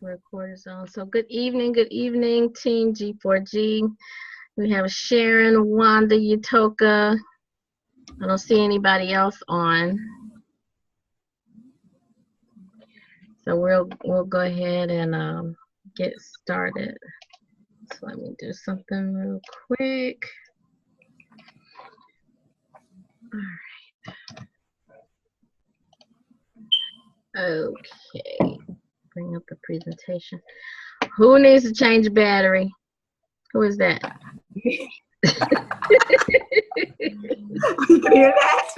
Recorders on. So good evening, Team G4G. We have Sharon, Wanda, Utoka. I don't see anybody else on. So we'll go ahead and get started. So let me do something real quick. All right. Okay. Bring up the presentation. Who needs to change the battery? Who is that? We can hear that.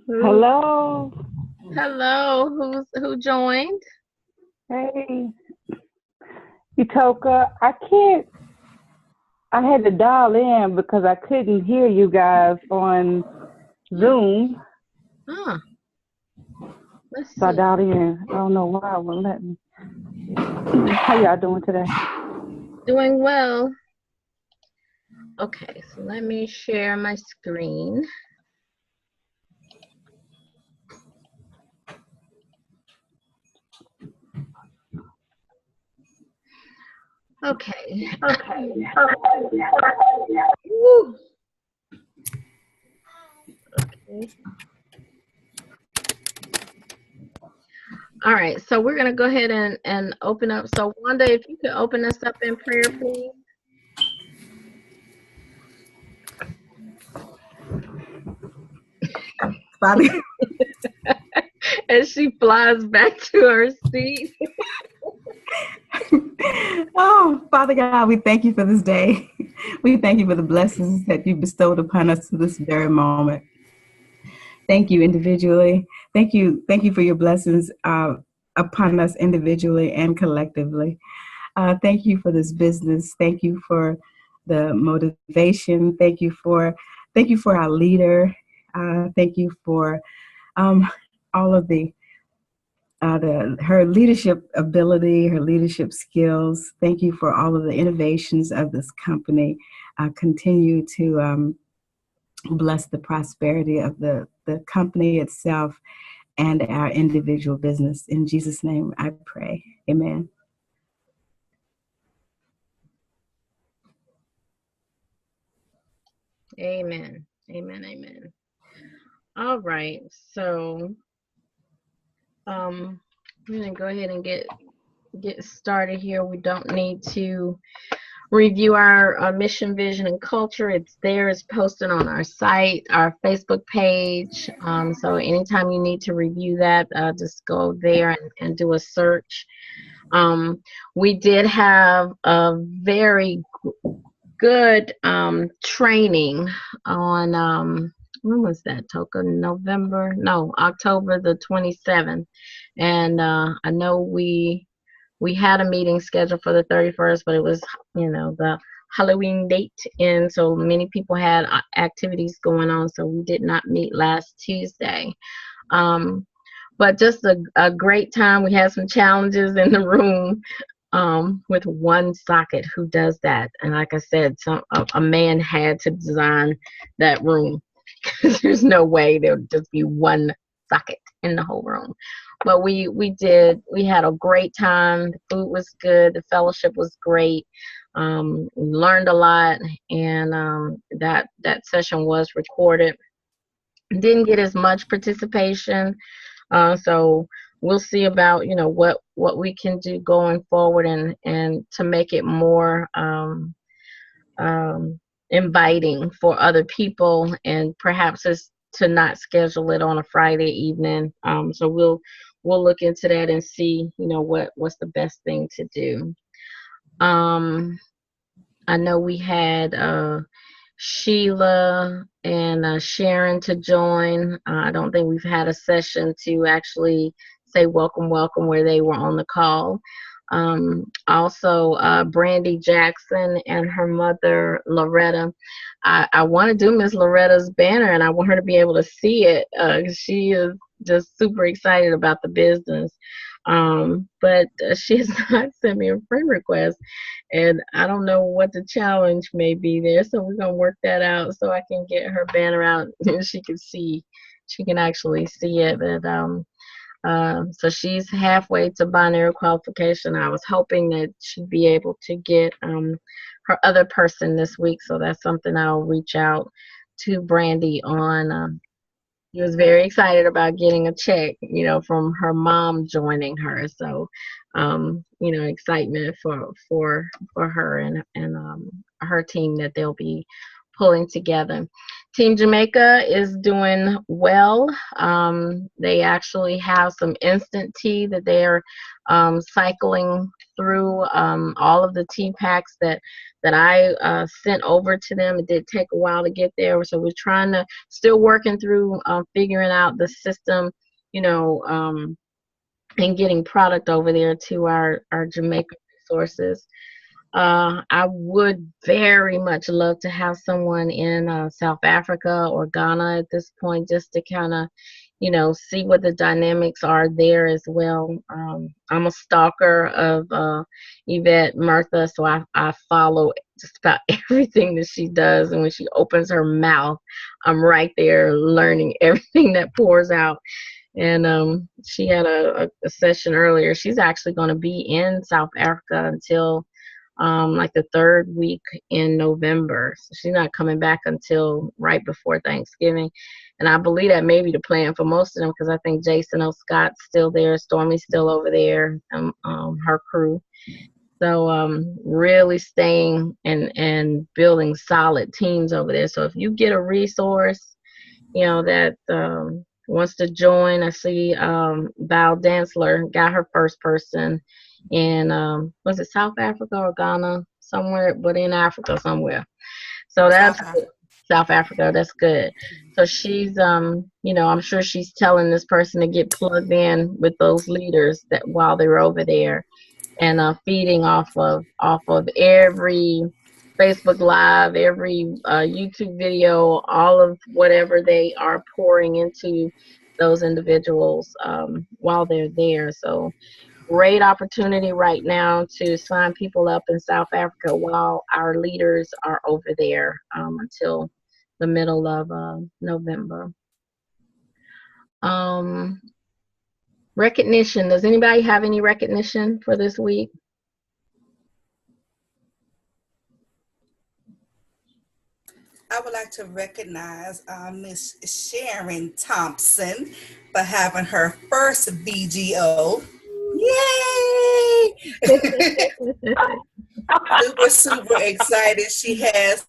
Hello. Hello. Who joined? Hey. Utoka, I had to dial in because I couldn't hear you guys on Zoom. Huh. Let's see. So I dialed in. I don't know why it wouldn't let me. How y'all doing today? Doing well. Okay, so let me share my screen. Okay. Woo. Okay. All right, so we're going to go ahead and open up. So, Wanda, if you could open us up in prayer, please. Father. As she flies back to her seat. Oh, Father God, we thank you for this day. We thank you for the blessings that you bestowed upon us to this very moment. Thank you individually. Thank you for your blessings upon us individually and collectively. Thank you for this business. Thank you for the motivation. Thank you for our leader. Thank you for all of her leadership ability, her leadership skills. Thank you for all of the innovations of this company. Continue to bless the prosperity of the company itself and our individual business. In Jesus' name I pray. Amen. Amen. All right, so we're gonna go ahead and get started here. We don't need to review our mission, vision, and culture. It's there. It's posted on our site, our Facebook page. So anytime you need to review that, just go there and do a search. We did have a very good training on when was that, Toka? October the 27th. And I know we had a meeting scheduled for the 31st, but it was, the Halloween date, and so many people had activities going on, so we did not meet last Tuesday. But just a great time. We had some challenges in the room with one socket. Who does that? And like I said, a man had to design that room. There's no way there would just be one socket in the whole room. But we had a great time. The food was good. The fellowship was great. We learned a lot, and that session was recorded. Didn't get as much participation, so we'll see about what we can do going forward and to make it more inviting for other people, and perhaps it's to not schedule it on a Friday evening. So we'll look into that and see what's the best thing to do. I know we had Sheila and Sharon to join. I don't think we've had a session to actually say welcome where they were on the call. Also, Brandy Jackson and her mother, Loretta. I want to do Miss Loretta's banner, and I want her to be able to see it. She is just super excited about the business. But she has not sent me a friend request, and I don't know what the challenge may be there. So we're going to work that out so I can get her banner out and she can actually see it. But So she's halfway to binary qualification. I was hoping that she'd be able to get her other person this week. So that's something I'll reach out to Brandy on. She was very excited about getting a check, from her mom joining her. So, excitement for her and her team that they'll be pulling together. Team Jamaica is doing well. They actually have some instant tea that they're cycling through all of the tea packs that I sent over to them. It did take a while to get there, so we're trying to still working through figuring out the system, and getting product over there to our Jamaica resources. I would very much love to have someone in South Africa or Ghana at this point, just to kind of, see what the dynamics are there as well. I'm a stalker of Yvette Murtha, so I follow just about everything that she does. And when she opens her mouth, I'm right there learning everything that pours out. And she had a session earlier. She's actually going to be in South Africa until like the third week in November. So she's not coming back until right before Thanksgiving. And I believe that may be the plan for most of them, because I think Jason O. Scott's still there, Stormy's still over there, her crew. So really staying and building solid teams over there. So if you get a resource, that wants to join, I see Val Dansler got her first person in was it South Africa or Ghana, somewhere, but in Africa somewhere. So that's South Africa. That's good. So she's I'm sure she's telling this person to get plugged in with those leaders that while they're over there, and feeding off of every Facebook Live, every YouTube video, all of whatever they are pouring into those individuals while they're there. So great opportunity right now to sign people up in South Africa while our leaders are over there until the middle of November. Recognition. Does anybody have any recognition for this week? I would like to recognize Miss Sharon Thompson for having her first VGO. Yay! super excited. She has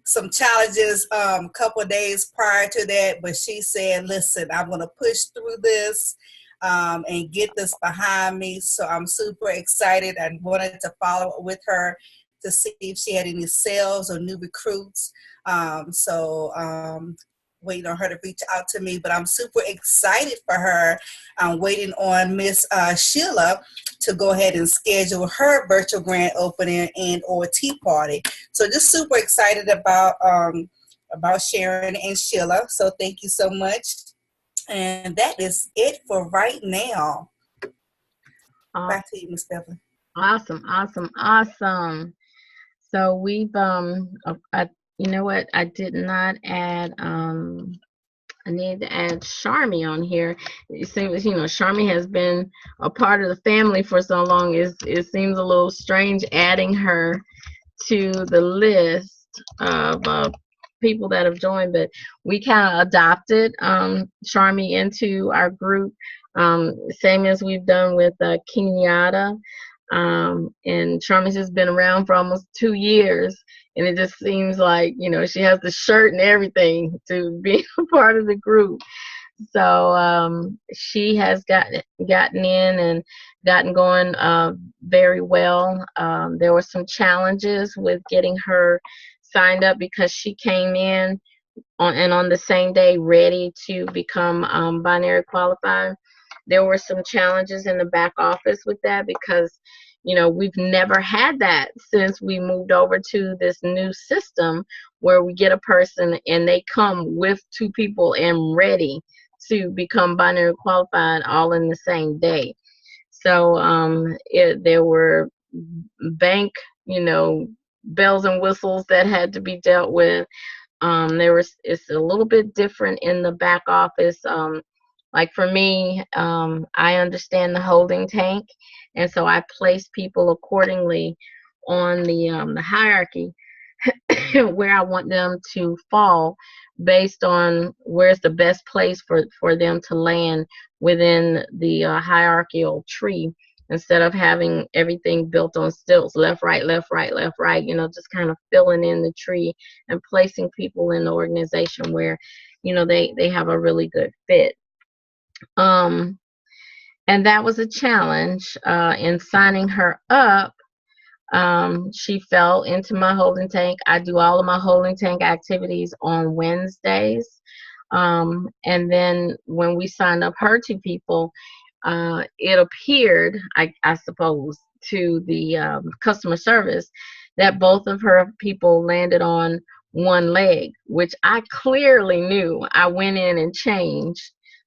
some challenges couple of days prior to that, but she said, listen, I'm going to push through this and get this behind me. So I'm super excited. I wanted to follow up with her to see if she had any sales or new recruits. Waiting on her to reach out to me, but I'm super excited for her. I'm waiting on Miss Sheila to go ahead and schedule her virtual grand opening and or tea party. So just super excited about Sharon and Sheila. So thank you so much. And that is it for right now. Back to you, Ms. Beverly. Awesome. So we've you know what? I did not add. I need to add Charmy on here. It seems, Charmy has been a part of the family for so long. It seems a little strange adding her to the list of people that have joined, but we kind of adopted Charmy into our group, same as we've done with Kenyatta. And Charmy has been around for almost 2 years. And it just seems like, she has the shirt and everything to be a part of the group. So she has gotten in and gotten going very well. There were some challenges with getting her signed up because she came in on the same day ready to become binary qualified. There were some challenges in the back office with that because we've never had that since we moved over to this new system where we get a person and they come with 2 people and ready to become binary qualified all in the same day. So there were bank, bells and whistles that had to be dealt with. It's a little bit different in the back office. Like for me, I understand the holding tank, and so I place people accordingly on the hierarchy where I want them to fall based on where's the best place for them to land within the hierarchical tree, instead of having everything built on stilts, left, right, left, right, left, right, just kind of filling in the tree and placing people in the organization where, they have a really good fit. Um, and that was a challenge in signing her up. She fell into my holding tank. I do all of my holding tank activities on Wednesdays. And then when we signed up her two people, it appeared, I suppose, to the customer service that both of her people landed on one leg, which I clearly knew. I went in and changed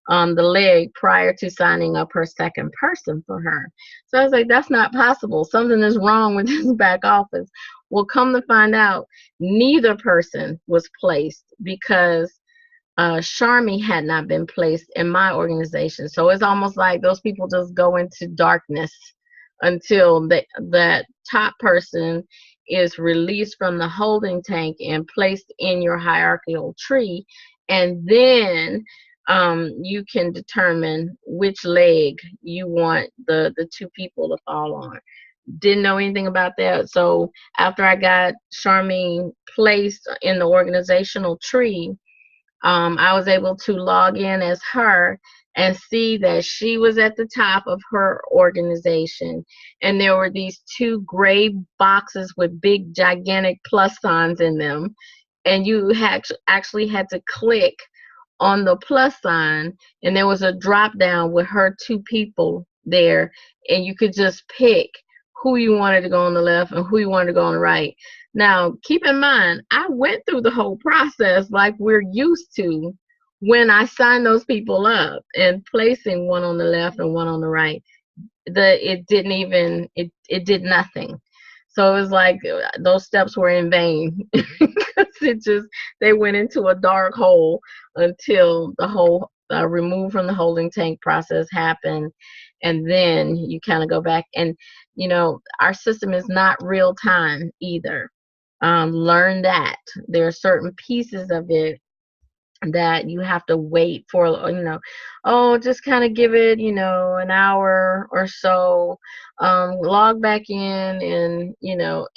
the leg prior to signing up her second person for her. So I was like, that's not possible. Something is wrong with this back office. Well, come to find out, neither person was placed because Charmy had not been placed in my organization. So it's almost like those people just go into darkness until that top person is released from the holding tank and placed in your hierarchical tree. And then you can determine which leg you want the two people to fall on. Didn't know anything about that. So after I got Charmaine placed in the organizational tree, I was able to log in as her and see that she was at the top of her organization. And there were these two gray boxes with big, gigantic plus signs in them. And you actually had to click on the plus sign, and there was a drop down with her two people there, and you could just pick who you wanted to go on the left and who you wanted to go on the right. Now, keep in mind, I went through the whole process like we're used to when I signed those people up and placing one on the left and one on the right. It did nothing. So it was like those steps were in vain. They went into a dark hole until the whole remove from the holding tank process happened. And then you kind of go back, and our system is not real time either. Learn that there are certain pieces of it that you have to wait for, just kind of give it, an hour or so, log back in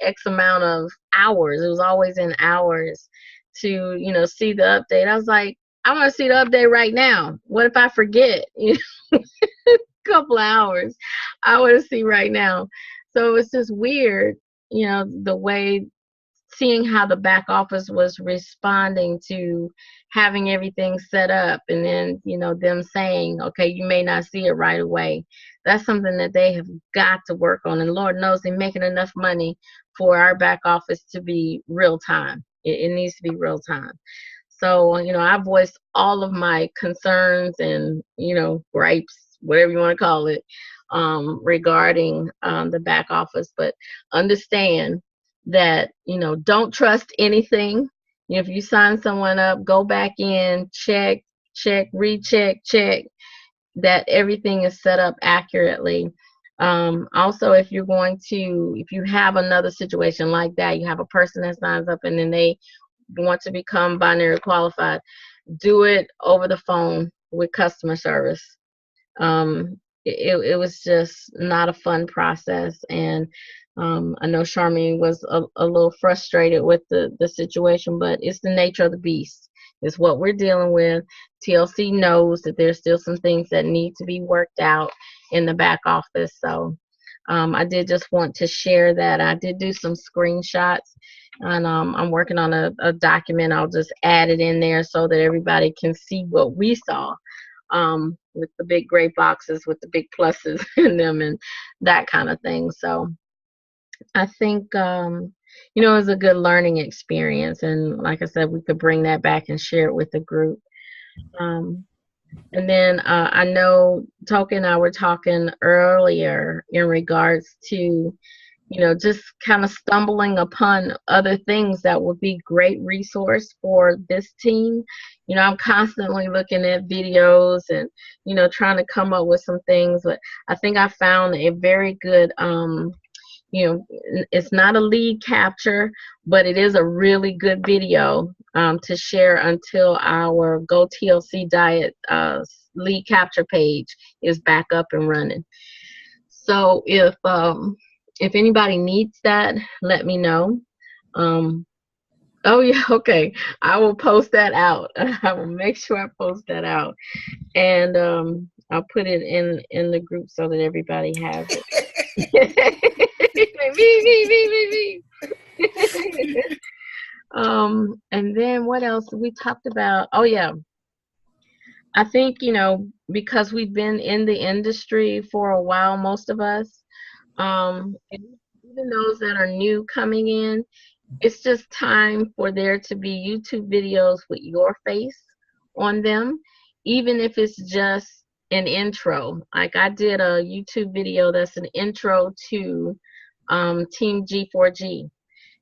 X amount of hours. It was always in hours to, see the update. I was like, I want to see the update right now. What if I forget? Couple of hours, I want to see right now. So it's just weird, the way, seeing how the back office was responding to having everything set up, and then them saying, okay, you may not see it right away. That's something that they have got to work on, and Lord knows they're making enough money for our back office to be real time. It needs to be real time. So I voiced all of my concerns and gripes, whatever you want to call it, regarding the back office. But understand that don't trust anything. If you sign someone up, go back in, check, recheck, check that everything is set up accurately. Also, if you have another situation like that, you have a person that signs up and then they want to become binary qualified, do it over the phone with customer service. It was just not a fun process, and I know Charmaine was a little frustrated with the situation, but it's the nature of the beast. It's what we're dealing with. TLC knows that there's still some things that need to be worked out in the back office. So I did just want to share that. I did do some screenshots, and I'm working on a document. I'll just add it in there so that everybody can see what we saw, with the big gray boxes with the big pluses in them and that kind of thing. So I think, it was a good learning experience. And like I said, we could bring that back and share it with the group. And then I know Toka and I were talking earlier in regards to, just kind of stumbling upon other things that would be great resource for this team. You know, I'm constantly looking at videos and, you know, trying to come up with some things. But I think I found a very good, you know, it's not a lead capture, but it is a really good video to share until our Go TLC Diet lead capture page is back up and running. So if anybody needs that, let me know. Oh yeah, okay. I will post that out. I will make sure I post that out, and I'll put it in the group so that everybody has it. And then what else we talked about? Oh yeah, I think, you know, because we've been in the industry for a while, most of us, and even those that are new coming in, it's just time for there to be YouTube videos with your face on them, even if it's just an intro. Like I did a YouTube video that's an intro to Team G4G,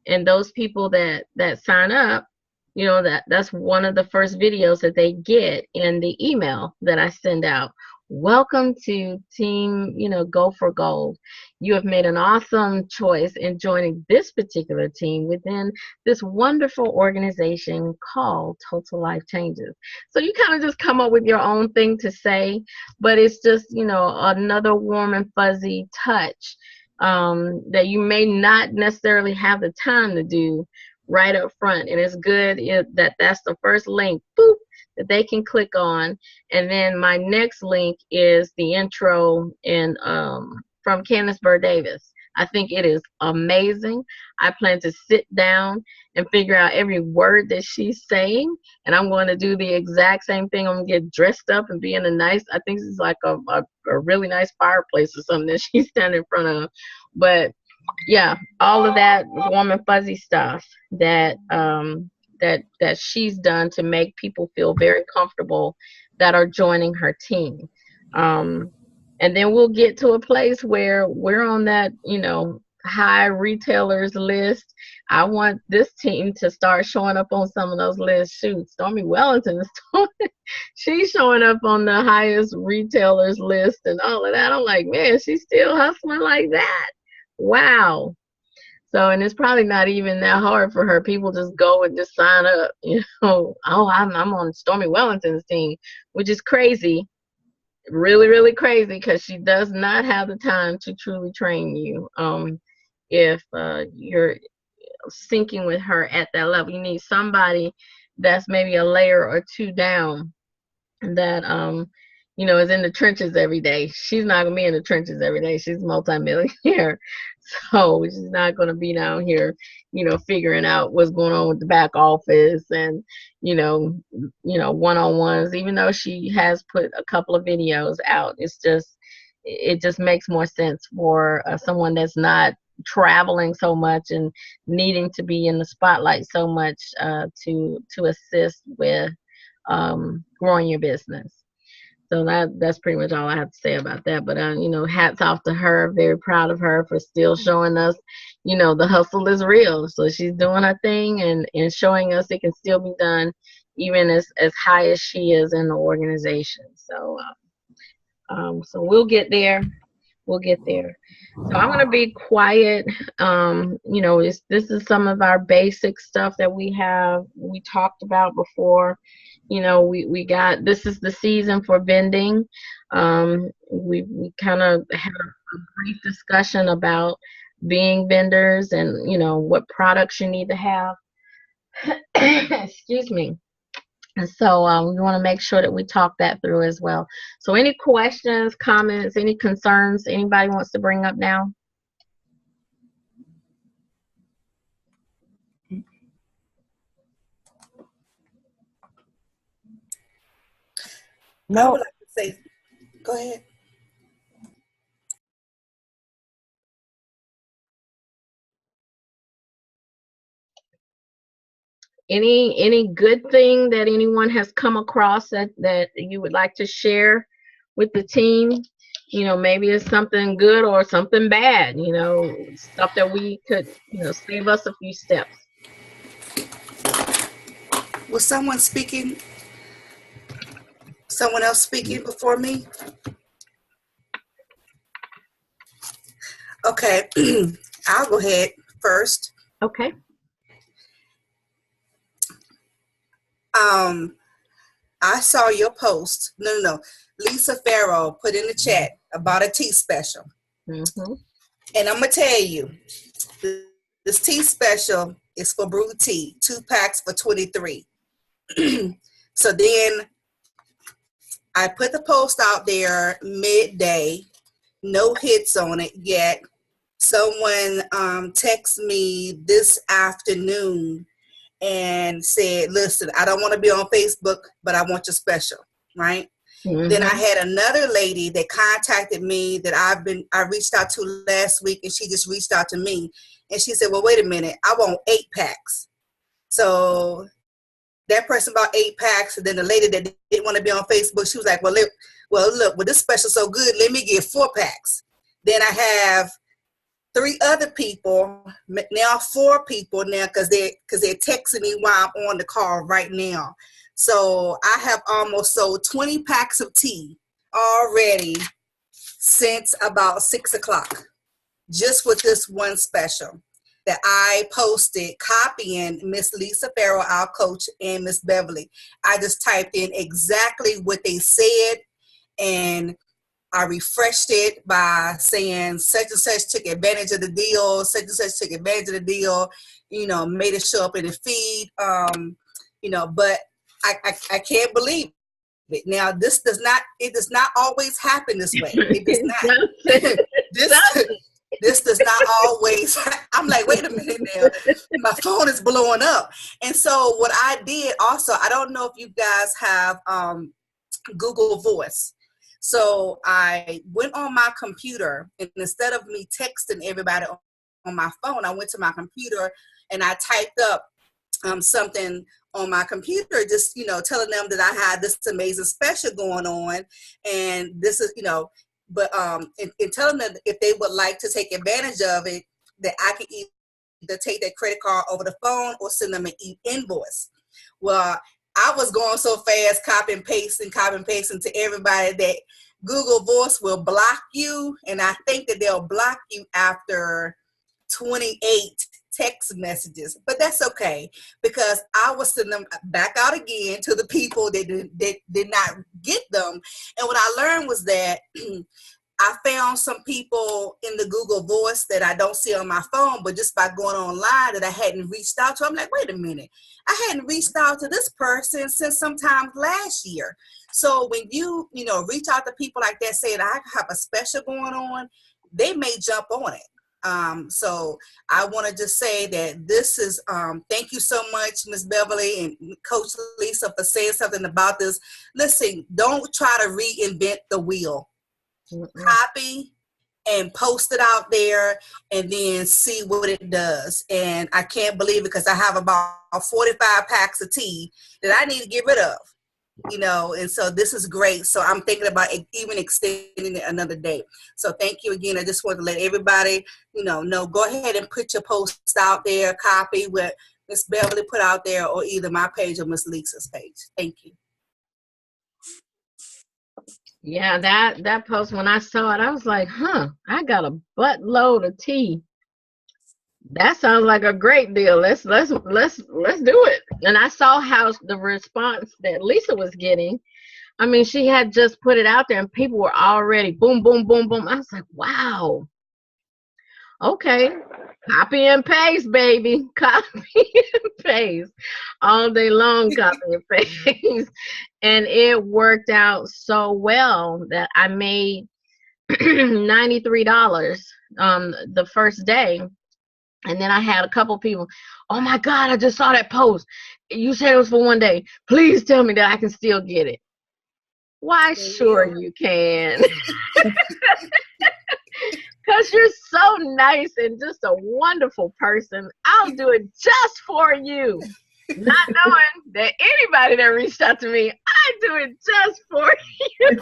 and those people that sign up, you know, that's one of the first videos that they get in the email that I send out. Welcome to Team, you know, Go for Gold. You have made an awesome choice in joining this particular team within this wonderful organization called Total Life Changes. So you kind of just come up with your own thing to say, but it's just, you know, another warm and fuzzy touch that you may not necessarily have the time to do right up front. And it's good that that's the first link, boop, that they can click on. And then my next link is the intro from Candice Burr Davis. I think it is amazing. I plan to sit down and figure out every word that she's saying, and I'm going to do the exact same thing. I'm going to get dressed up and be in a nice, I think it's like a really nice fireplace or something that she's standing in front of. But yeah, all of that warm and fuzzy stuff that that she's done to make people feel very comfortable that are joining her team. And then we'll get to a place where we're on that, you know, high retailers list. I want this team to start showing up on some of those lists. Shoot, Stormy Wellington is she's showing up on the highest retailers list and all of that. I'm like, man, she's still hustling like that. Wow. So, and it's probably not even that hard for her. People just go and just sign up, you know. Oh, I'm on Stormy Wellington's team, which is crazy. Really, really crazy, because she does not have the time to truly train you. If you're syncing with her at that level, you need somebody that's maybe a layer or two down that you know, is in the trenches every day. She's not gonna be in the trenches every day. She's a multimillionaire, so she's not gonna be down here, you know, figuring out what's going on with the back office and you know one-on-ones. Even though she has put a couple of videos out, it just makes more sense for someone that's not traveling so much and needing to be in the spotlight so much to assist with growing your business. So that's pretty much all I have to say about that. But you know, hats off to her. Very proud of her for still showing us, you know, the hustle is real. So she's doing her thing and showing us it can still be done, even as high as she is in the organization. So so we'll get there. We'll get there. So I'm gonna be quiet. You know, this is some of our basic stuff that we talked about before. You know, we got, this is the season for vending. We kind of had a brief discussion about being vendors and, you know, what products you need to have. Excuse me. And so we want to make sure that we talk that through as well. So any questions, comments, any concerns anybody wants to bring up now? No. I would like to say, go ahead. Any good thing that anyone has come across that you would like to share with the team? You know, maybe it's something good or something bad, you know, stuff that we could, you know, save us a few steps. Was someone speaking? Someone else speaking before me? Okay, I'll go ahead first. Okay. I saw your post. No. Lisa Farrow put in the chat about a tea special. Mm-hmm. And I'm going to tell you, this tea special is for brewed tea, 2 packs for $23. So then I put the post out there midday, no hits on it yet. Someone texted me this afternoon and said, listen, I don't want to be on Facebook, but I want your special, right? Mm-hmm. Then I had another lady that contacted me that I reached out to last week, and she just reached out to me. And she said, well, wait a minute, I want 8 packs. So that person bought 8 packs, and then the lady that didn't want to be on Facebook, she was like, look, this special's so good, let me get 4 packs. Then I have 3 other people, now 4 people now, because they're texting me while I'm on the call right now. So I have almost sold 20 packs of tea already since about 6 o'clock, just with this one special that I posted, copying Miss Lisa Farrow, our coach, and Miss Beverly. I just typed in exactly what they said, and I refreshed it by saying such and such took advantage of the deal, such and such took advantage of the deal, made it show up in the feed, but I can't believe it. Now, it does not always happen this way. It does not. This does not always, I'm like, wait a minute now, my phone is blowing up. And so what I did also, I don't know if you guys have Google Voice. So I went on my computer, and instead of me texting everybody on my phone, I went to my computer and I typed up something on my computer, just, telling them that I had this amazing special going on. And this is, but in telling them if they would like to take advantage of it, that I could either take their credit card over the phone or send them an invoice. Well, I was going so fast, copy and pasting to everybody, that Google Voice will block you. And I think that they'll block you after 28 text messages, but that's okay, because I was sending them back out again to the people that did not get them. And what I learned was that I found some people in the Google Voice that I don't see on my phone, but just by going online that I hadn't reached out to. I'm like, wait a minute, I hadn't reached out to this person since sometime last year. So when you reach out to people like that, saying I have a special going on, they may jump on it. So I want to just say that this is, thank you so much, Ms. Beverly and Coach Lisa, for saying something about this. Listen, don't try to reinvent the wheel. Mm-hmm. Copy and post it out there and then see what it does. And I can't believe it, because I have about 45 packs of tea that I need to get rid of. And so this is great. So I'm thinking about even extending it another day. So thank you again. I just want to let everybody, know, go ahead and put your posts out there, copy what Miss Beverly put out there, or either my page or Miss Lisa's page. Thank you. Yeah, that post, when I saw it, I was like, I got a buttload of tea. That sounds like a great deal. Let's do it. And I saw how the response that Lisa was getting. I mean, she had just put it out there and people were already boom, boom, boom, boom. I was like, wow. Okay. Copy and paste, baby. Copy and paste. All day long, copy and paste. And it worked out so well that I made $93 the first day. And then I had a couple people, oh my God, I just saw that post. You said it was for one day. Please tell me that I can still get it. Why, sure you can. Because you're so nice and just a wonderful person. I'll do it just for you. Not knowing that anybody that reached out to me, I do it just for you.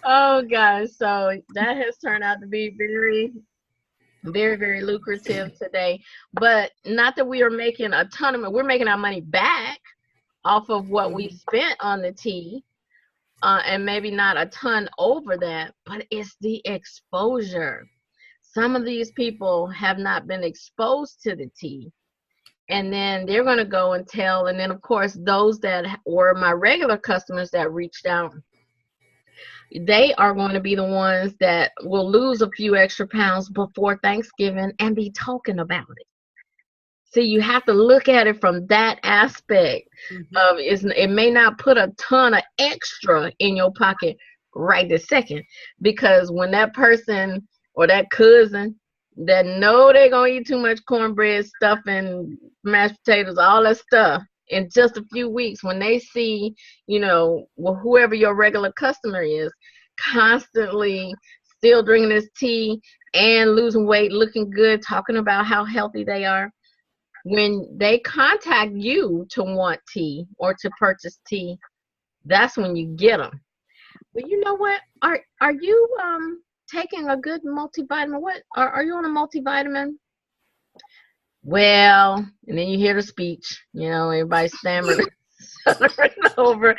Oh gosh, so that has turned out to be very, very, very lucrative today. But not that we are making a ton of money. We're making our money back. off of what we spent on the tea, and maybe not a ton over that, but it's the exposure. Some of these people have not been exposed to the tea, and then they're going to go and tell. And then, of course, those that were my regular customers that reached out, they are going to be the ones that will lose a few extra pounds before Thanksgiving and be talking about it. See, you have to look at it from that aspect of it may not put a ton of extra in your pocket right this second, because when that person or that cousin that know they're going to eat too much cornbread, stuffing, mashed potatoes, all that stuff in just a few weeks, when they see, whoever your regular customer is, constantly still drinking this tea and losing weight, looking good, talking about how healthy they are, when they contact you to want tea or to purchase tea, that's when you get them. But you know what? Are you taking a good multivitamin? What are you on a multivitamin? Well, and then you hear the speech. Everybody stammering over.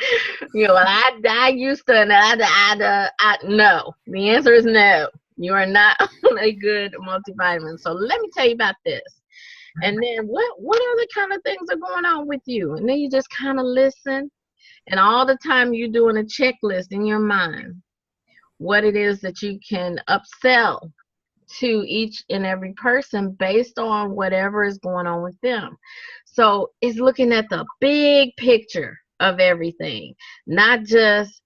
Well, I used to, and I no. The answer is no. You are not on a good multivitamin. So let me tell you about this. And then what other kind of things are going on with you? And then you just kind of listen. And all the time you're doing a checklist in your mind, what it is that you can upsell to each and every person based on whatever is going on with them. So it's looking at the big picture of everything, not just,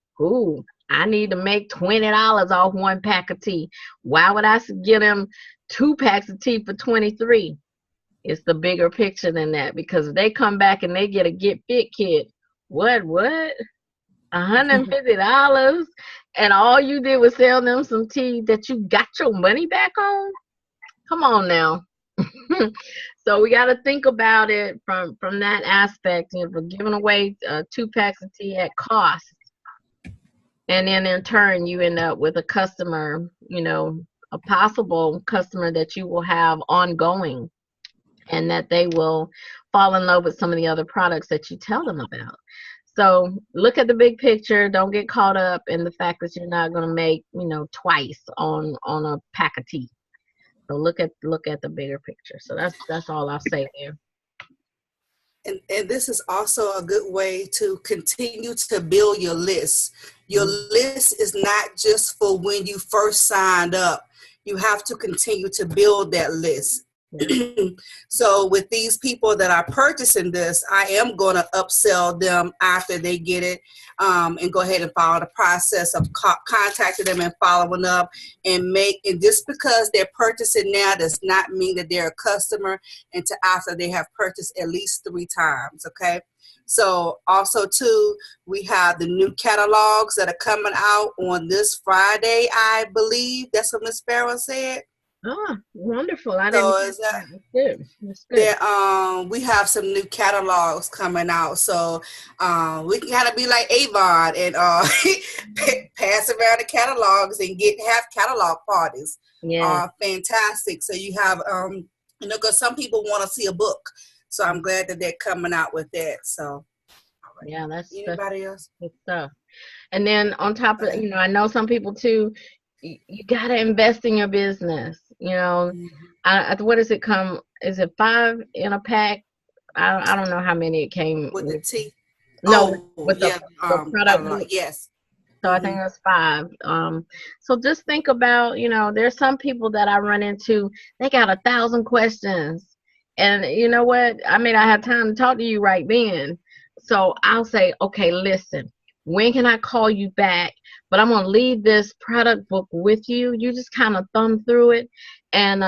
I need to make $20 off one pack of tea. Why would I get them 2 packs of tea for $23? It's the bigger picture than that, because if they come back and they get a Get Fit kit, what? $150, and all you did was sell them some tea that you got your money back on? Come on now. So we got to think about it from that aspect. If we're giving away 2 packs of tea at cost, and then in turn you end up with a customer, a possible customer that you will have ongoing, and that they will fall in love with some of the other products that you tell them about. So look at the big picture. Don't get caught up in the fact that you're not going to make, twice on a pack of tea. So look at the bigger picture. So that's all I'll say there. And this is also a good way to continue to build your list. Your list is not just for when you first signed up. You have to continue to build that list. So with these people that are purchasing this, I am going to upsell them after they get it, and go ahead and follow the process of contacting them and following up, and just because they're purchasing now does not mean that they're a customer until after they have purchased at least 3 times. Okay. So also too, we have the new catalogs that are coming out on this Friday, I believe. That's what Ms. Farrell said. Oh, wonderful. I So didn't. That's good. That's good. there, we have some new catalogs coming out. So we can kind of be like Avon and pass around the catalogs and have catalog parties. Yeah. Fantastic. So you have, because some people want to see a book. So I'm glad that they're coming out with that. So yeah, that's anybody else? Good stuff. And then on top of, I know some people too, you got to invest in your business. What does it come? Is it 5 in a pack? I don't know how many it came with the tea. No, with the product. Yes. So I think that's 5. So just think about, there's some people that I run into, they got 1,000 questions. And you know what? I may not have time to talk to you right then. So I'll say, okay, listen, when can I call you back? But I'm going to leave this product book with you. You just kind of thumb through it. And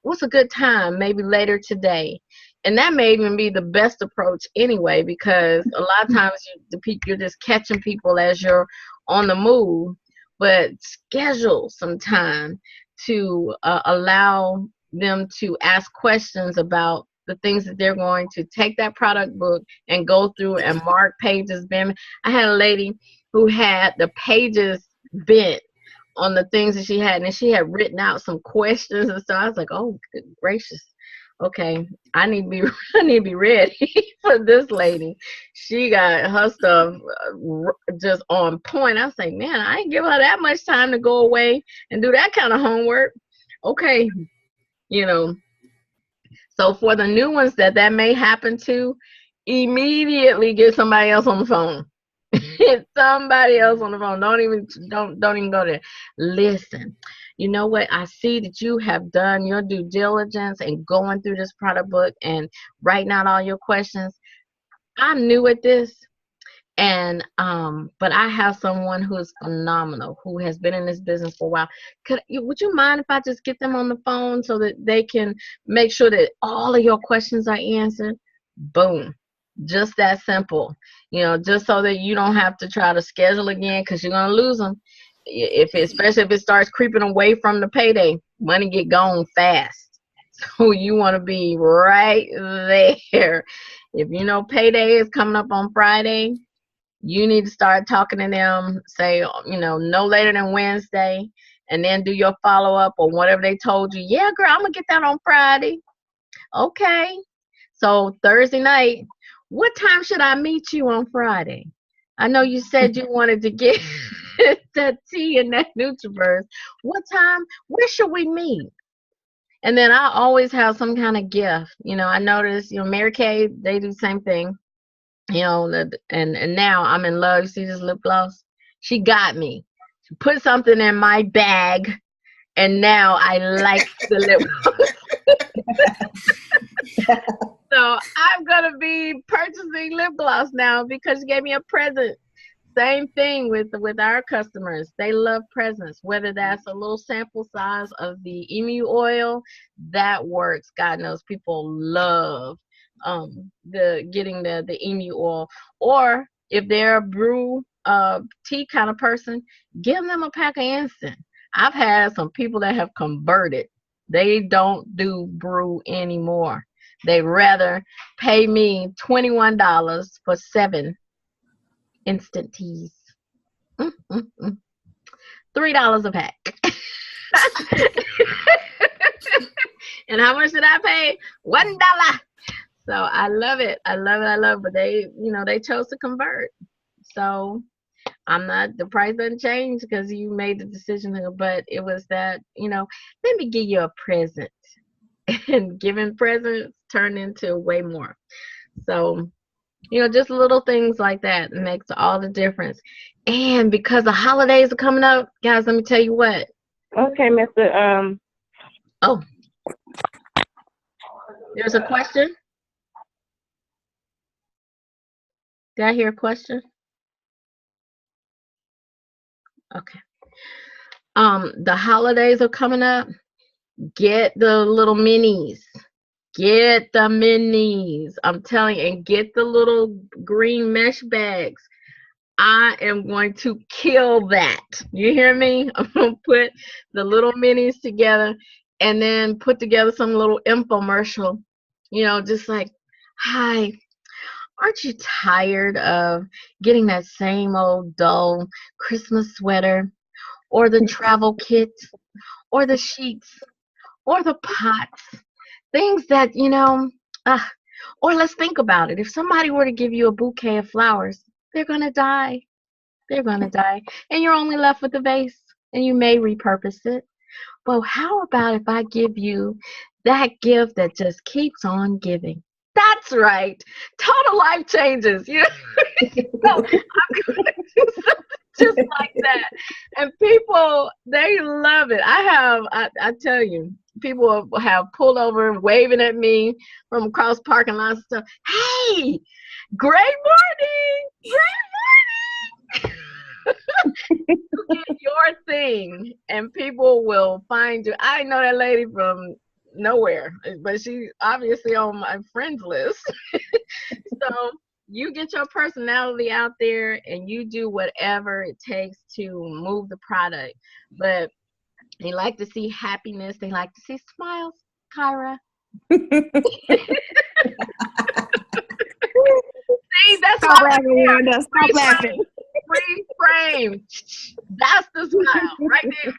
what's a good time? Maybe later today. And that may even be the best approach anyway, because a lot of times you're just catching people as you're on the move. But schedule some time to allow them to ask questions about the things that they're going to take that product book and go through and mark pages. I had a lady who had the pages bent on the things that she had, and she had written out some questions and stuff. I was like, oh, good gracious. okay, I need to be I need to be ready for this lady. She got her stuff just on point. I was like, man, I ain't give her that much time to go away and do that kind of homework. Okay, you know. So for the new ones that may happen to, immediately get somebody else on the phone. Get somebody else on the phone. Don't even go there. Listen, you know what? I see that you have done your due diligence and going through this product book and writing out all your questions. I'm new at this, and but I have someone who is phenomenal, who has been in this business for a while. Would you mind if I just get them on the phone so that they can make sure that all of your questions are answered? Boom. Just that simple. Just so that you don't have to try to schedule again, because you're gonna lose them. Especially if it starts creeping away from the payday, money get gone fast. So you want to be right there. If you know payday is coming up on Friday, you need to start talking to them, say, no later than Wednesday, and then do your follow-up or whatever they told you. Yeah, girl, I'm going to get that on Friday. Okay. So Thursday night, what time should I meet you on Friday? I know you said you wanted to get that tea and that Nutriverse. What time? Where should we meet? And then I always have some kind of gift. I noticed, Mary Kay, they do the same thing. And now I'm in love. You see this lip gloss? She got me. She put something in my bag, and now I like the lip gloss. So I'm gonna be purchasing lip gloss now because she gave me a present. Same thing with our customers. They love presents, whether that's a little sample size of the emu oil, that works. God knows people love getting the emu oil. Or if they're a brew tea kind of person, give them a pack of instant. I've had some people that have converted. They don't do brew anymore. They rather pay me $21 for 7 instant teas. $3 a pack. And how much did I pay? $1. So I love it. I love it. But they chose to convert. So the price doesn't change because you made the decision. But it was that, let me give you a present. And giving presents turned into way more. So, just little things like that makes all the difference. And because the holidays are coming up, guys, let me tell you what. Okay, Mr. Oh, there's a question. Did I hear a question? Okay. The holidays are coming up. Get the little minis. Get the minis. I'm telling you, and get the little green mesh bags. I am going to kill that. You hear me? I'm going to put the little minis together and then put together some little infomercial, just like, hi, aren't you tired of getting that same old dull Christmas sweater or the travel kit or the sheets or the pots, things that, or let's think about it. If somebody were to give you a bouquet of flowers, they're going to die. They're going to die. And you're only left with the vase, and you may repurpose it. But how about if I give you that gift that just keeps on giving? That's right. Total life changes. So I'm going to do something just like that. And people, they love it. I tell you, people have pulled over waving at me from across parking lots and stuff. Hey, great morning. Get your thing, and people will find you. I know that lady from nowhere, but she's obviously on my friends list. So you get your personality out there, and you do whatever it takes to move the product. But they like to see happiness. They like to see smiles, Kyra. See, that's Stop laughing, Wanda. Stop laughing. Free frame. That's the smile right there.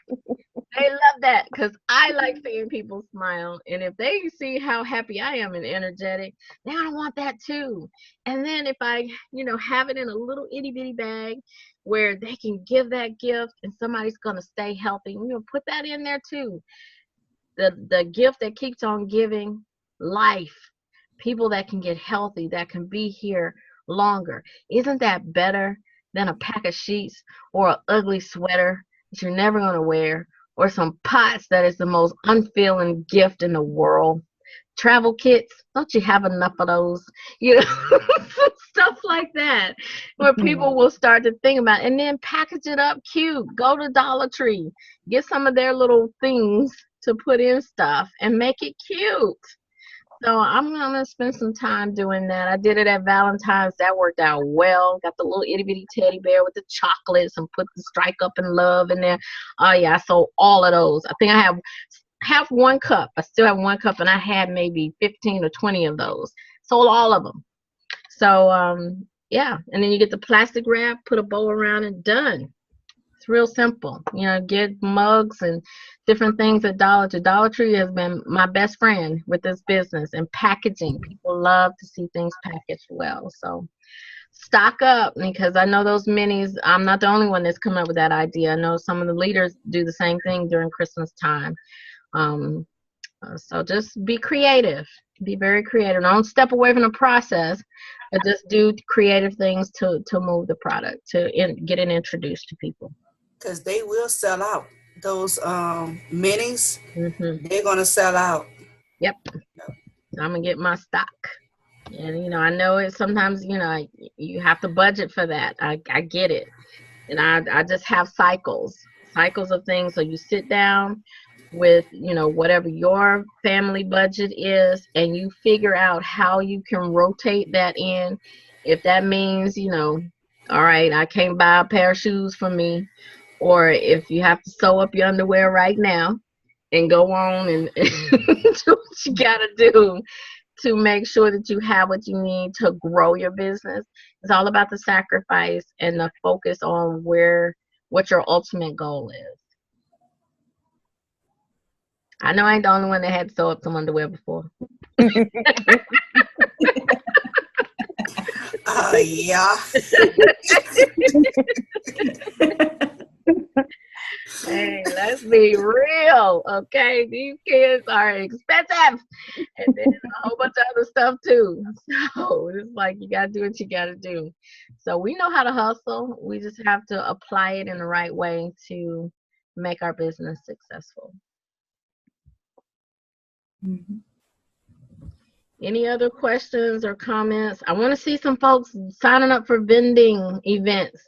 They love that because I like seeing people smile. And if they see how happy I am and energetic, they're going to want that too. And then if I, have it in a little itty bitty bag where they can give that gift and somebody's going to stay healthy, put that in there too. The gift that keeps on giving, life, people that can get healthy, that can be here longer. Isn't that better than a pack of sheets or an ugly sweater that you're never going to wear, or some pots that is the most unfeeling gift in the world? Travel kits, don't you have enough of those? Stuff like that, where people will start to think about it, and then package it up cute. Go to Dollar Tree, get some of their little things to put in stuff and make it cute. So I'm gonna spend some time doing that. I did it at Valentine's. That worked out well. Got the little itty bitty teddy bear with the chocolates and put the strike up in love in there. Oh yeah, I sold all of those. I think I have one cup. I still have one cup, and I had maybe 15 or 20 of those. Sold all of them. So yeah, and then you get the plastic wrap, put a bow around it, done. It's real simple. Get mugs and different things at Dollar Tree. Dollar Tree has been my best friend with this business and packaging. People love to see things packaged well. So stock up, because I know those minis, I'm not the only one that's come up with that idea. I know some of the leaders do the same thing during Christmas time. So just be creative. Be very creative. Don't step away from the process, but just do creative things to move the product, to get it introduced to people. Because they will sell out. Those minis, Mm-hmm. they're going to sell out. Yep. I'm going to get my stock. And, I know it sometimes, you have to budget for that. I get it. And I just have cycles of things. So you sit down with, whatever your family budget is, and you figure out how you can rotate that in. If that means, all right, I can't buy a pair of shoes for me, or if you have to sew up your underwear right now and go on and do what you got to do to make sure that you have what you need to grow your business. It's all about the sacrifice and the focus on what your ultimate goal is. I know I ain't the only one that had to sew up some underwear before. Yeah. Hey, let's be real, okay? These kids are expensive, and then a whole bunch of other stuff too. So it's like you gotta do what you gotta do. So we know how to hustle. We just have to apply it in the right way to make our business successful. Mm-hmm. Any other questions or comments? I want to see some folks signing up for vending events.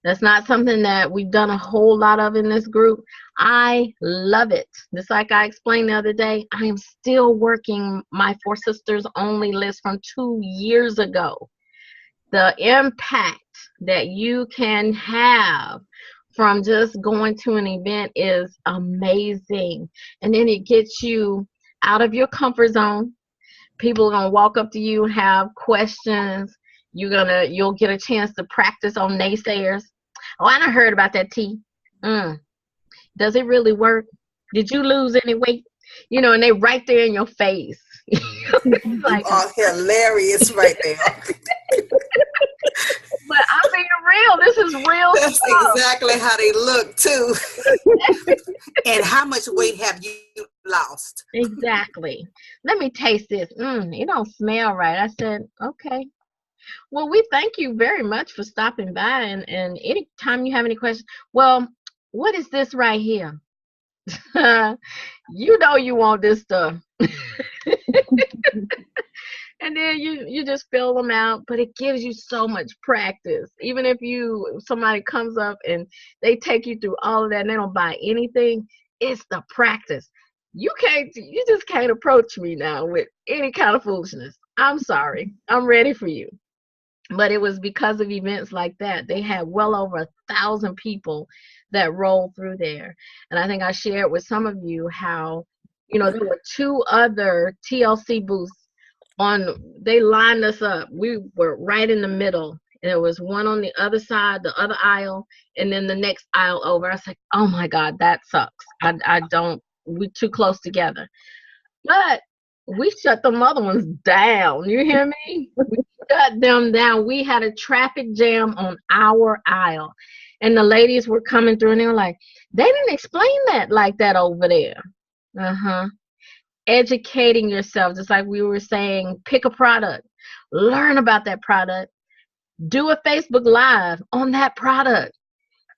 That's not something that we've done a whole lot of in this group. I love it. Just like I explained the other day, I am still working my Four Sisters Only list from 2 years ago. The impact that you can have from just going to an event is amazing. And then it gets you out of your comfort zone. People are gonna walk up to you and have questions. You'll get a chance to practice on naysayers. Oh, I done heard about that tea. Does it really work? Did you lose any weight? And they right there in your face. Like, oh, hilarious right there. But I'm being real. This is real That's stuff. exactly how they look too. And how much weight have you lost? Exactly. Let me taste this. It don't smell right. I said, okay. Well, we thank you very much for stopping by. And anytime you have any questions, well, what is this right here? You know you want this stuff. And then you just fill them out, but it gives you so much practice. Even if somebody comes up and they take you through all of that and they don't buy anything, it's the practice. You just can't approach me now with any kind of foolishness. I'm sorry. I'm ready for you. But it was because of events like that. They had well over 1,000 people that rolled through there. And I think I shared with some of you how, there were 2 other TLC booths they lined us up. We were right in the middle, and there was one on the other side, the other aisle, and then the next aisle over. I was like, oh my God, that sucks. I don't, we too close together. But we shut them other ones down. You hear me? We shut them down. We had a traffic jam on our aisle. And the ladies were coming through and they were like, they didn't explain that like that over there. Uh-huh. Educating yourself, just like we were saying, pick a product, learn about that product, do a Facebook Live on that product,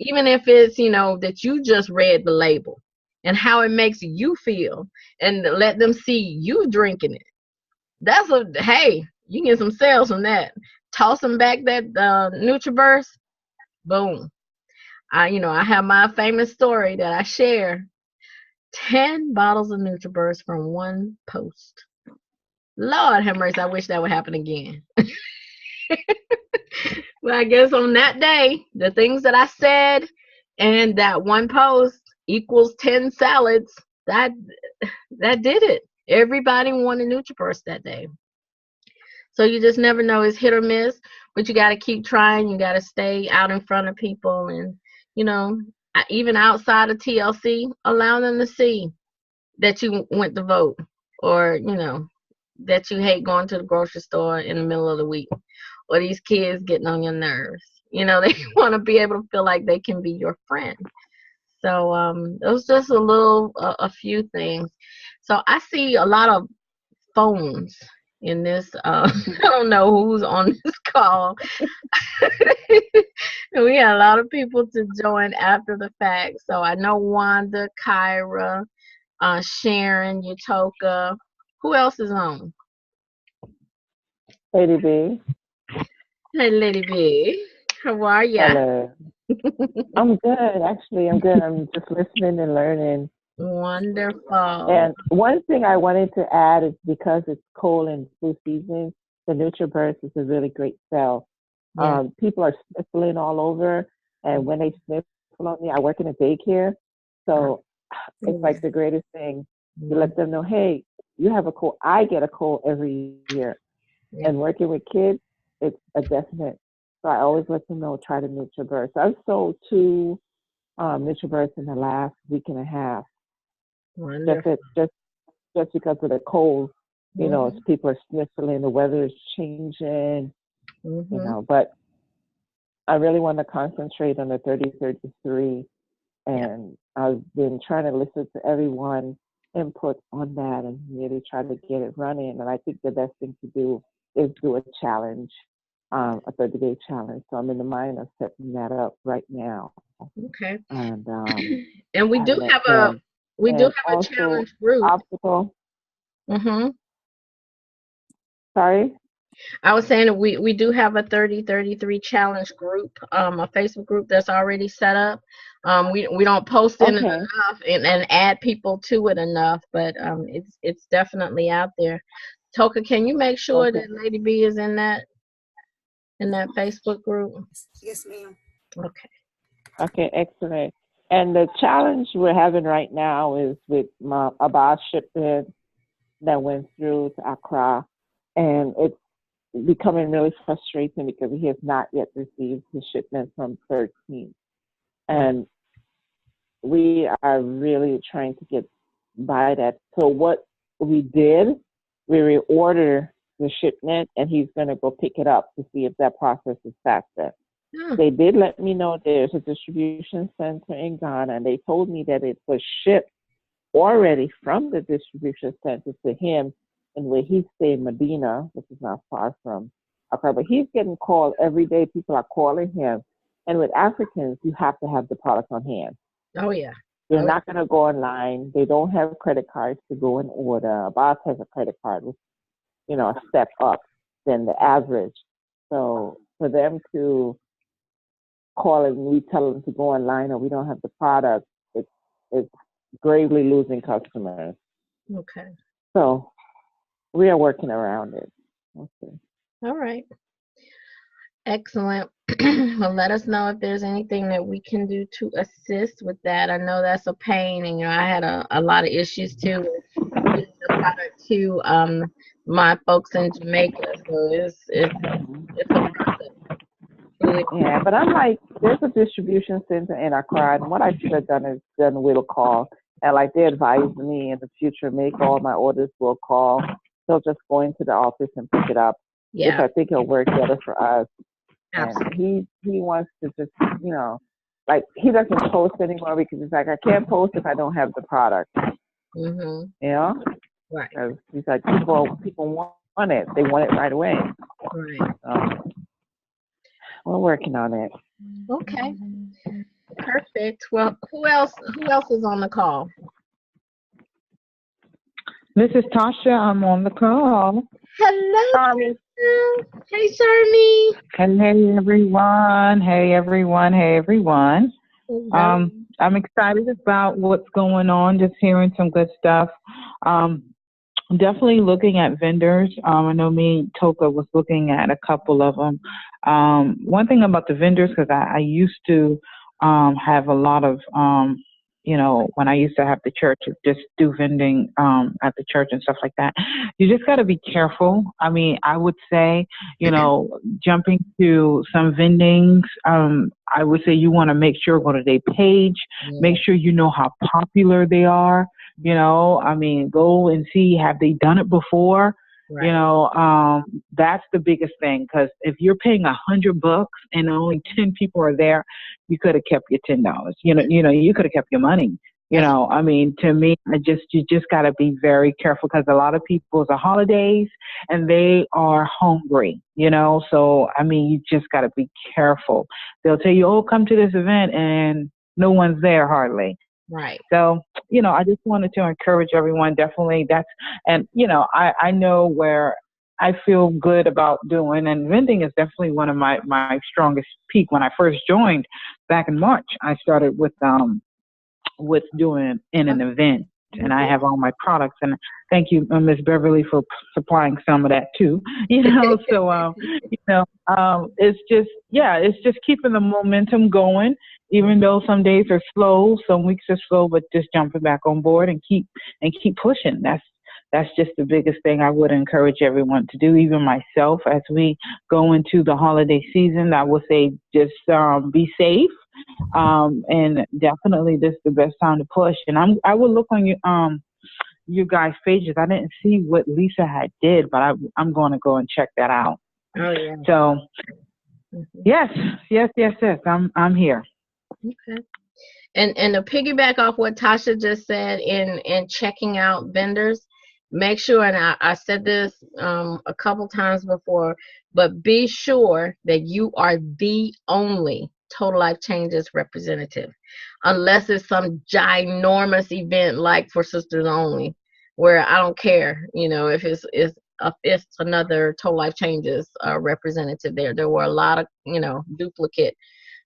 even if it's, that you just read the label and how it makes you feel, and let them see you drinking it. Hey, you can get some sales from that. Toss them back that NutriBurst, boom. I have my famous story that I share. 10 bottles of NutriBurst from one post. Lord have mercy, I wish that would happen again. Well, I guess on that day, the things that I said and that one post equals 10 salads. That did it. Everybody wanted NutriBurst that day. So you just never know. It's hit or miss, but you got to keep trying. You got to stay out in front of people, and even outside of TLC, allow them to see that you went to vote, or that you hate going to the grocery store in the middle of the week, or these kids getting on your nerves. They want to be able to feel like they can be your friend. So it was just a few things. So I see a lot of phones in this. I don't know who's on this call. And we had a lot of people to join after the fact. So I know Wanda, Kyra, Sharon, Utoka. Who else is on? Lady B. Hey, Lady B. How are you? Hello. I'm good. Actually, I'm good. I'm just listening and learning. Wonderful. And one thing I wanted to add is because it's cold and flu season, the NutriBurst is a really great sell. Yeah. People are sniffling all over, and when they sniffle on me, I work in a daycare, so it's like the greatest thing to let them know, hey, you have a cold. I get a cold every year, and working with kids, it's a definite. So I always let them know, try the NutriBurst. I've sold 2 NutriBurst in the last week and a half. Wonderful. Just because of the cold, as people are sniffling, the weather is changing, but I really want to concentrate on the 30-33, and I've been trying to listen to everyone input on that and really try to get it running. And I think the best thing to do is do a challenge, a 30-day challenge. So I'm in the mind of setting that up right now. Okay. And we do have a challenge group. Obstacle. Sorry? I was saying that we do have a 30-33 challenge group, a Facebook group that's already set up. We don't post it enough and add people to it enough, but it's definitely out there. Toka, can you make sure that Lady B is in that Facebook group? Yes, ma'am. Okay. Okay, excellent. And the challenge we're having right now is with a box shipment that went through to Accra, and it's becoming really frustrating because he has not yet received his shipment from 13. And we are really trying to get by that. So what we did, we reorder the shipment, and he's going to go pick it up to see if that process is faster. They did let me know there's a distribution center in Ghana, and they told me that it was shipped already from the distribution center to him in where he stayed in Medina, which is not far from Accra. But he's getting called every day. People are calling him. And with Africans, you have to have the product on hand. Oh, yeah. They're not going to go online. They don't have credit cards to go and order. Abbas has a credit card, which, a step up than the average. So for them to call and we tell them to go online or we don't have the product, it's gravely losing customers. Okay. So we are working around it. Okay. All right. Excellent. Well, let us know if there's anything that we can do to assist with that. I know that's a pain, and I had a lot of issues too with getting the product to my folks in Jamaica. So it's a process. Good. Yeah, but I'm like, there's a distribution center in Accra, and what I should have done is done a will call. And like they advised me in the future, make all my orders will call. They'll just go into the office and pick it up, which Yeah, I think will work better for us. And absolutely. he wants to just, like he doesn't post anymore because it's like I can't post if I don't have the product, Mm-hmm. you know? Right. 'Cause he's like people want it, they want it right away. Right. So we're working on it. Okay. Perfect. Well, who else? Who else is on the call? This is Tasha. I'm on the call. Hello. Tommy, Hey, Sharmy. And hey, everyone. Hey, everyone. Hey, everyone. Hello. I'm excited about what's going on, just hearing some good stuff. Definitely looking at vendors. I know me and Toka was looking at a couple of them. One thing about the vendors, because I used to have a lot of, when I used to have the church, just do vending at the church and stuff like that. You just got to be careful. I mean, I would say, jumping to some vendings, I would say you want to make sure, go to their page, make sure you know how popular they are. Go and see, have they done it before? Right. That's the biggest thing. Because if you're paying $100 and only 10 people are there, you could have kept your $10. You could have kept your money. To me, you just got to be very careful because a lot of people, it's the holidays and they are hungry. So you just got to be careful. They'll tell you, oh, come to this event, and no one's there hardly. Right. So, I just wanted to encourage everyone. Definitely I know where I feel good about doing, and vending is definitely one of my strongest peak. When I first joined back in March, I started with doing in an event, and I have all my products, and thank you, Ms. Beverly, for supplying some of that too. It's just keeping the momentum going, even though some days are slow, some weeks are slow, but just jumping back on board and keep pushing. That's just the biggest thing I would encourage everyone to do, even myself, as we go into the holiday season. I would say just be safe, and definitely this is the best time to push. And I will look on you guys' pages. I didn't see what Lisa had did, but I'm going to go and check that out. Oh yeah. So yes, I'm here. Okay. And to piggyback off what Tasha just said in checking out vendors, make sure, and I said this a couple times before, but be sure that you are the only Total Life Changes representative, unless it's some ginormous event like for Sisters Only, where I don't care, if it's another Total Life Changes representative there. There were a lot of duplicate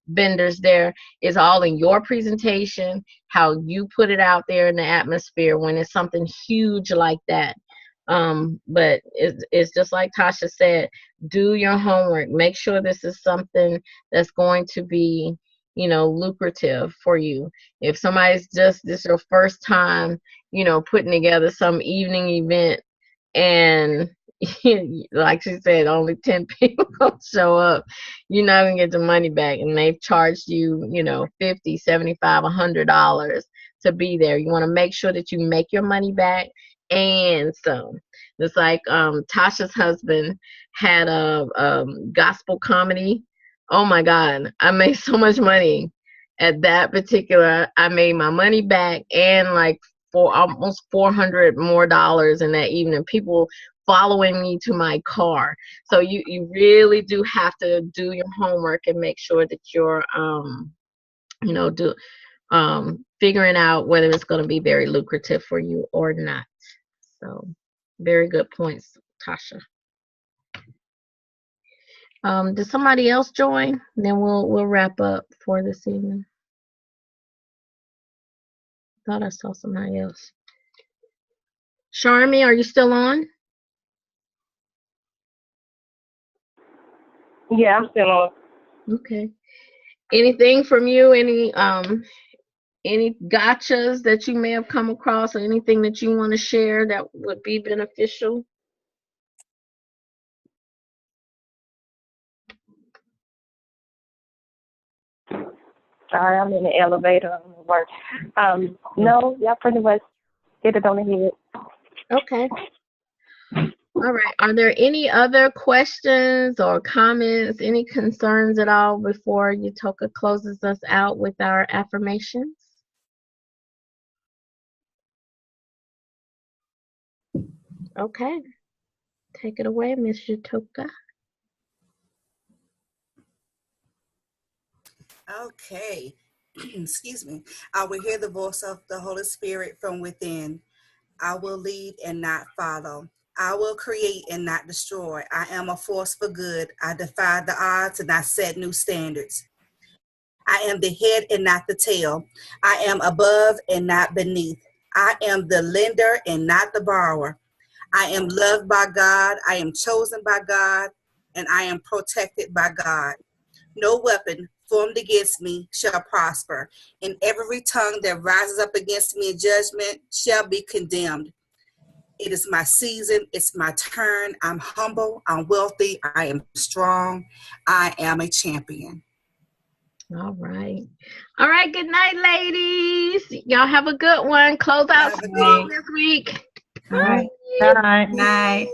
vendors there. Is all in your presentation, how you put it out there in the atmosphere when it's something huge like that. But it's just like Tasha said, do your homework, make sure this is something that's going to be lucrative for you. If somebody's this is your first time putting together some evening event, and like she said, only 10 people show up, you're not gonna get the money back, and they've charged you $50, $75, $100 to be there. You want to make sure that you make your money back and some. It's like Tasha's husband had a gospel comedy. Oh my God, I made so much money at that particular. I made my money back and like for almost $400 more in that evening. People following me to my car. So you really do have to do your homework and make sure that you're figuring out whether it's going to be very lucrative for you or not. So very good points, Tasha. Did somebody else join? Then we'll wrap up for this evening. Thought I saw somebody else. Sharmi, are you still on? Yeah, I'm still on. Okay. Anything from you? Any gotchas that you may have come across, or anything that you want to share that would be beneficial? Sorry, I'm in the elevator. I'm at work. No, y'all pretty much hit it on the head. Okay. All right. Are there any other questions or comments, any concerns at all before Utoka closes us out with our affirmations? Okay. Take it away, Miss Utoka. Okay. Excuse me. I will hear the voice of the Holy Spirit from within. I will lead and not follow. I will create and not destroy. I am a force for good. I defy the odds and I set new standards. I am the head and not the tail. I am above and not beneath. I am the lender and not the borrower. I am loved by God. I am chosen by God. And I am protected by God. No weapon formed against me shall prosper, and every tongue that rises up against me in judgment shall be condemned. It is my season. It's my turn. I'm humble. I'm wealthy. I am strong. I am a champion. All right. All right. Good night, ladies. Y'all have a good one. Close out Have a good strong this week. All right. Bye. Good night. Bye.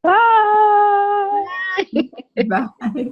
Bye. Bye.